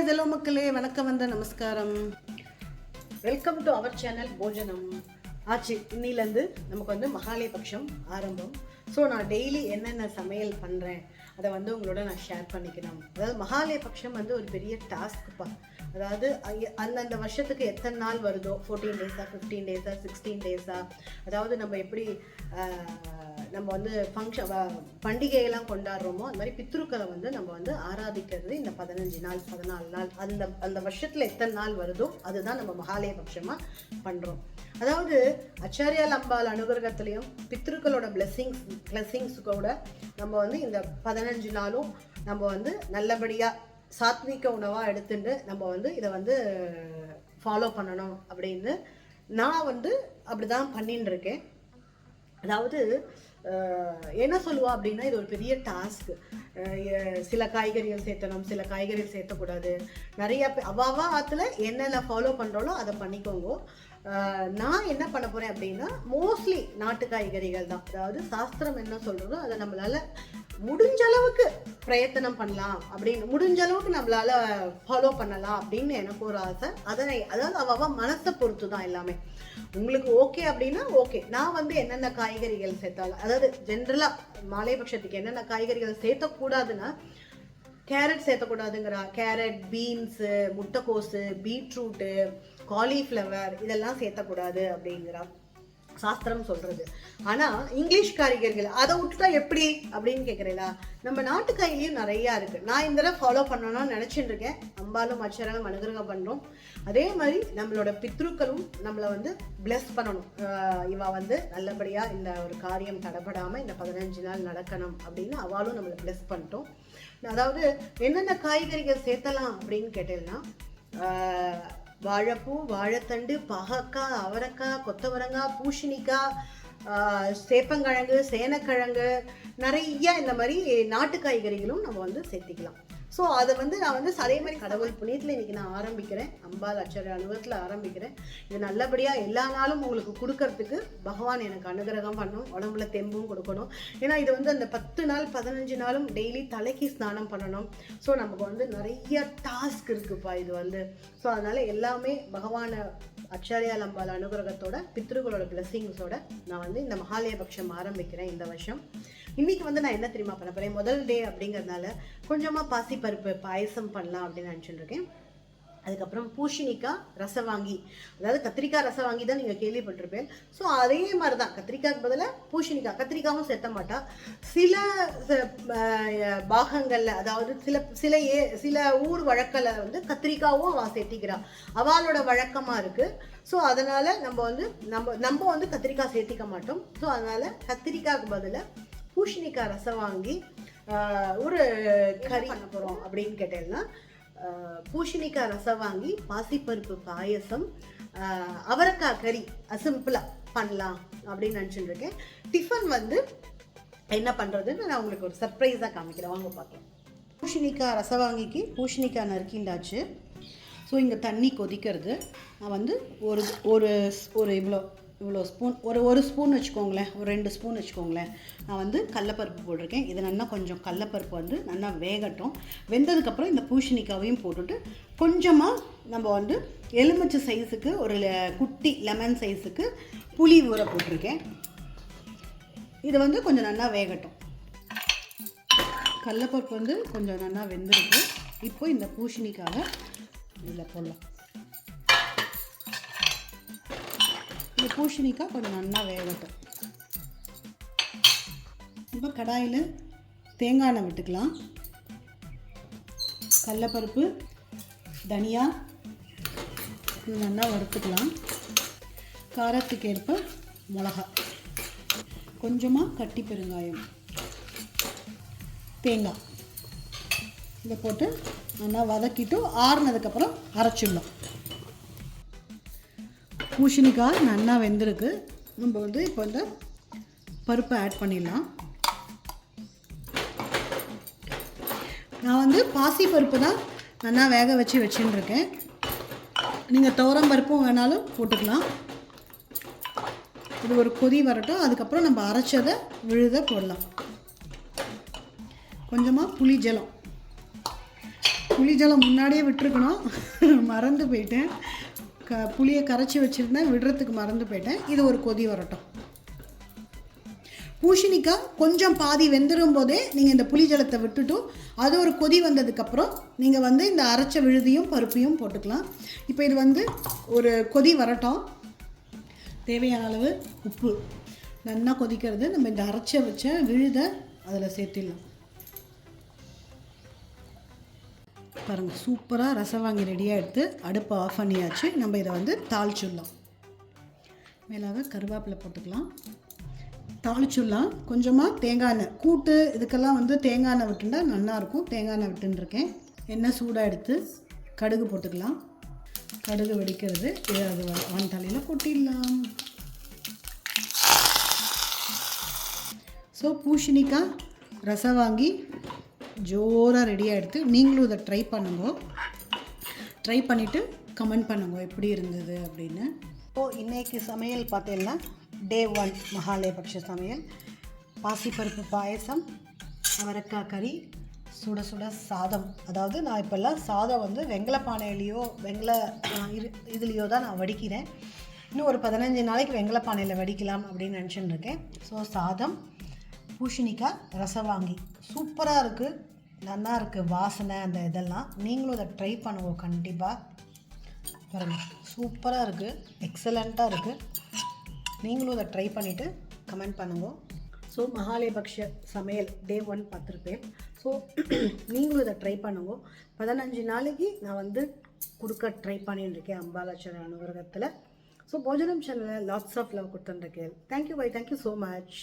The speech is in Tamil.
ஹலோ மக்களே, வணக்கம் வந்த நமஸ்காரம். வெல்கம் டு அவர் சேனல் போஜனம். ஆச்சு இன்னிலேருந்து நமக்கு வந்து மகாலயபக்ஷம் ஆரம்பம். ஸோ நான் டெய்லி என்னென்ன சமையல் பண்ணுறேன் அதை வந்து உங்களோட நான் ஷேர் பண்ணிக்கணும். அதாவது மகாலயபக்ஷம் வந்து ஒரு பெரிய டாஸ்க்குப்பா. அதாவது அந்தந்த வருஷத்துக்கு எத்தனை நாள் வருதோ, 14 டேஸா, 15 டேஸா, 16 டேஸா, அதாவது நம்ம எப்படி நம்ம வந்து பண்டிகையெல்லாம் கொண்டாடுறோமோ அந்த மாதிரி பித்ருக்களை வந்து நம்ம வந்து ஆராதிக்கிறது இந்த 15 நாள் 14 நாள் அந்த வருஷத்தில் எத்தனை நாள் வருதோ அதுதான் நம்ம மகாலயபக்ஷமாக பண்ணுறோம். அதாவது ஆச்சாரியால் அம்பாள் அனுகிரகத்திலையும் பித்ருக்களோட பிளெஸ்ஸிங்ஸ் கூட நம்ம வந்து இந்த 15 நாளும் நம்ம வந்து நல்லபடியாக சாத்விக உணவாக எடுத்துட்டு நம்ம வந்து இதை வந்து ஃபாலோ பண்ணணும் அப்படின்னு நான் வந்து அப்படி தான் பண்ணின்னு இருக்கேன். அதாவது என்ன சொல்லுவா அப்படின்னா, இது ஒரு பெரிய டாஸ்க். சில காய்கறிகள் சேர்த்தணும், சில காய்கறிகள் சேர்த்தக்கூடாது. நிறைய அவாவா ஆற்றுல என்னென்ன ஃபாலோ பண்ணுறோளோ அதை பண்ணிக்கோங்க. நான் என்ன பண்ண போகிறேன் அப்படின்னா, மோஸ்ட்லி நாட்டு காய்கறிகள் தான். அதாவது சாஸ்திரம் என்ன சொல்கிறதோ அதை நம்மளால் முடிஞ்ச அளவுக்கு பிரயத்தனம் பண்ணலாம் அப்படின்னு, முடிஞ்ச அளவுக்கு நம்மளால் ஃபாலோ பண்ணலாம் அப்படின்னு எனக்கு ஒரு ஆசை. அதாவது அவ மனசை பொறுத்து தான் எல்லாமே. உங்களுக்கு ஓகே அப்படின்னா ஓகே. நான் வந்து என்னென்ன காய்கறிகள் சேர்த்தாலும், அதாவது ஜென்ரலாக மகாலயபக்ஷத்துக்கு என்னென்ன காய்கறிகள் சேர்த்தக்கூடாதுன்னா, கேரட் சேர்த்தக்கூடாதுங்கிறா. கேரட், பீன்ஸு, முட்டைக்கோஸு, பீட்ரூட்டு, காலிஃப்ளவர் இதெல்லாம் சேர்த்தக்கூடாது அப்படிங்கிறா சாஸ்திரம் சொல்றது. ஆனா இங்கிலீஷ் காய்கறிகள் அதை விட்டுட்டா எப்படி அப்படின்னு கேட்குறீங்களா? நம்ம நாட்டு காய்கறியும் நிறையா இருக்கு. நான் இந்த தடவை ஃபாலோ பண்ணணும்னு நினைச்சிட்டு இருக்கேன். அம்பாலும் அச்சராலும் அனுகிரகம் பண்றோம். அதே மாதிரி நம்மளோட பித்ருக்களும் நம்மளை வந்து பிளஸ் பண்ணணும். இவ வந்து நல்லபடியா இந்த ஒரு காரியம் தடைபடாம இந்த 15 நாள் நடக்கணும் அப்படின்னு அவளும் நம்மளை பிளஸ் பண்ணிட்டோம். அதாவது என்னென்ன காய்கறிகள் சேர்த்தலாம் அப்படின்னு கேட்டீங்கன்னா, வாழைப்பூ, வாழைத்தண்டு, பாகக்காய், அவரைக்காய், கொத்தவரங்காய், பூசணிக்காய், சேப்பங்கிழங்கு, சேனக்கிழங்கு, நிறைய இந்த மாதிரி நாட்டு காய்கறிகளும் நம்ம வந்து சேர்த்திக்கலாம். ஸோ அதை வந்து நான் வந்து அதே மாதிரி கடவுள் புண்ணியத்தில் இன்றைக்கி நான் ஆரம்பிக்கிறேன். அம்பாள் அச்சர அனுபவத்தில் ஆரம்பிக்கிறேன். இது நல்லபடியாக எல்லா நாளும் உங்களுக்கு கொடுக்கறதுக்கு பகவான் எனக்கு அனுகிரகம் பண்ணணும், உடம்புல தெம்பும் கொடுக்கணும். ஏன்னா இது வந்து அந்த 10 நாள் 15 நாளும் டெய்லி தலைக்கு ஸ்நானம் பண்ணணும். ஸோ நமக்கு வந்து நிறைய டாஸ்க் இருக்குப்பா இது வந்து. ஸோ அதனால் எல்லாமே பகவானை ஆச்சாரியால் அம்பாள் அனுகிரகத்தோட பித்ருகளோட பிளெஸ்ஸிங்ஸோட நான் வந்து இந்த மகாலயபக்ஷம் ஆரம்பிக்கிறேன் இந்த வருஷம். இன்னைக்கு வந்து நான் என்ன தெரியுமா பண்ண போறேன், முதல் டே அப்படிங்கிறதுனால கொஞ்சமாக பாசிப்பருப்பு பாயசம் பண்ணலாம் அப்படின்னு நினச்சிட்டு இருக்கேன். அதுக்கப்புறம் பூசணிக்காய் ரசவாங்கி, அதாவது கத்திரிக்காய் ரசவாங்கி தான் நீங்கள் கேள்விப்பட்டிருப்பேன். ஸோ அதே மாதிரி தான் கத்திரிக்காய்க்கு பதிலாக பூசணிக்காய், கத்திரிக்காயும் சேர்த்த மாட்டா. சில பாகங்களில், அதாவது சில ஊர் வழக்கில் வந்து கத்திரிக்காவும் அவள் சேர்த்திக்கிறா. அவளோட வழக்கமாக இருக்குது. ஸோ அதனால் நம்ம வந்து கத்திரிக்காய் சேர்த்திக்க மாட்டோம். ஸோ அதனால் கத்திரிக்காய்க்கு பதிலாக பூசணிக்காய் ரசவாங்கி ஒரு கறி பண்ண போகிறோம் அப்படின்னு கேட்டேன்னா, பூசணிக்காய் ரசவாங்கி, பாசிப்பருப்பு பாயசம், அவரைக்காய் கறி சிம்பிளாக பண்ணலாம் அப்படின்னு நினச்சிட்டு இருக்கேன். டிஃபன் வந்து என்ன பண்ணுறதுன்னு நான் உங்களுக்கு ஒரு சர்ப்ரைஸாக காமிக்கிறேன், வாங்க பார்க்கலாம். பூசணிக்காய் ரசவாங்கிக்கு பூசணிக்காய் நறுக்கிண்டாச்சு. ஸோ இங்கே தண்ணி கொதிக்கிறது. நான் வந்து ஒரு இவ்வளோ ஸ்பூன், ஒரு ஸ்பூன் வச்சுக்கோங்களேன், ஒரு 2 ஸ்பூன் வச்சுக்கோங்களேன். நான் வந்து கடலப்பருப்பு போட்டிருக்கேன். இது நல்லா கொஞ்சம் கடலப்பருப்பு வந்து நல்லா வேகட்டும். வெந்ததுக்கப்புறம் இந்த பூசணிக்காவையும் போட்டுட்டு கொஞ்சமாக நம்ம வந்து எலுமிச்சை சைஸுக்கு ஒரு குட்டி லெமன் சைஸுக்கு புளி ஊற போட்டிருக்கேன். இது வந்து கொஞ்சம் நல்லா வேகட்டும். கடலப்பருப்பு வந்து கொஞ்சம் நல்லா வெந்திருக்கு. இப்போ இந்த பூசணிக்காவை இதில் போடலாம். இந்த பூசணிக்காய் கொஞ்சம் நல்லா வேகட்டும். இப்போ கடாயில் தேங்காய் எண்ணெய் விட்டுக்கலாம். கடலப்பருப்பு, தனியா இது நல்லா வறுத்துக்கலாம். காரத்துக்கு ஏற்ப மிளகா, கொஞ்சமாக கட்டி பெருங்காயம், தேங்காய் இதை போட்டு நல்லா வதக்கிட்டு ஆறுனதுக்கப்புறம் அரைச்சிடலாம். பூசணிக்காய் நல்லா வெந்திருக்கு. நம்ம வந்து இப்போ இந்த பருப்பை ஆட் பண்ணிடலாம். நான் வந்து பாசி பருப்பு தான் நல்லா வேக வச்சு வச்சுட்டுருக்கேன். நீங்கள் துவரம் பருப்பும் வேணாலும் போட்டுக்கலாம். இது ஒரு கொதி வரட்டும். அதுக்கப்புறம் நம்ம அரைச்சதை விழுத போடலாம். கொஞ்சமாக புளி ஜலம், புளிஜலம் முன்னாடியே விட்டுருக்கணும், மறந்து போயிட்டேன். புளியை கரைச்சி வச்சுருந்தேன், விடுறதுக்கு மறந்து போயிட்டேன். இது ஒரு கொதி வரட்டும். பூசணிக்காய் கொஞ்சம் பாதி வெந்துடும் போதே நீங்கள் இந்த புளி ஜலத்தை விட்டுட்டு அது ஒரு கொதி வந்ததுக்கப்புறம் நீங்கள் வந்து இந்த அரைச்ச விழுதியும் பருப்பையும் போட்டுக்கலாம். இப்போ இது வந்து ஒரு கொதி வரட்டும். தேவையான அளவு உப்பு, நல்லா கொதிக்கிறது. நம்ம இந்த அரைச்ச வச்ச விழுதை அதில் சேர்த்திடலாம். பாருங்கள், சூப்பராக ரசவாங்கி ரெடியாக எடுத்து அடுப்பை ஆஃப் பண்ணியாச்சு. நம்ம இதை வந்து தாளிச்சுடலாம். மேலாக கருவேப்பிலை போட்டுக்கலாம், தாளிச்சுடலாம். கொஞ்சமாக தேங்காய் எண்ணெய், கூட்டு இதுக்கெல்லாம் வந்து தேங்காய் எண்ணெய் விட்டுண்டா நல்லாயிருக்கும். தேங்காய் எண்ணெய் விட்டுருக்கேன். எண்ணெய் சூடாக எடுத்து கடுகு போட்டுக்கலாம். கடுகு வெடிக்கிறது, இது அது வான் தலையில் கொட்டிடலாம். ஸோ பூசணிக்காய் ரசவாங்கி ஜோராக ரெடியாக எடுத்து நீங்களும் இதை ட்ரை பண்ணுங்க. ட்ரை பண்ணிவிட்டு கமெண்ட் பண்ணுங்க எப்படி இருந்தது அப்படின்னு. இன்றைக்கி சமையல் பார்த்தீங்கன்னா டே 1 மகாலயபக்ஷ சமையல். பாசிப்பருப்பு பாயசம், அவரைக்காய் கறி, சுட சுட சாதம். அதாவது நான் இப்போல்லாம் சாதம் வந்து வெங்கல பானையிலையோ இதுலேயோ தான் நான் வடிக்கிறேன். இன்னும் ஒரு 15 நாளைக்கு வெங்கல பானையில் வடிக்கலாம் அப்படின்னு நினச்சின்னு இருக்கேன். ஸோ சாதம், பூசணிக்காய் ரசவாங்கி சூப்பராக இருக்குது, நல்லா இருக்குது வாசனை அந்த இதெல்லாம். நீங்களும் அதை ட்ரை பண்ணுங்க கண்டிப்பாக. பாருங்கள், சூப்பராக இருக்குது, எக்ஸலண்ட்டாக இருக்குது. நீங்களும் அதை ட்ரை பண்ணிவிட்டு கமெண்ட் பண்ணுங்க. ஸோ மகாலயபக்ஷ சமையல் டே 1 பார்த்துருப்பேன். ஸோ நீங்களும் இதை ட்ரை பண்ணுங்க. 15 நாளைக்கு நான் வந்து கொடுக்க ட்ரை பண்ணிட்டுருக்கேன் அம்பாலாச்சர அனுகிரகத்தில். ஸோ போஜனம் சேனலில் லாட்ஸ் ஆஃப் லவ் கொடுத்துருக்கேன். Thank you bye, thank you so much.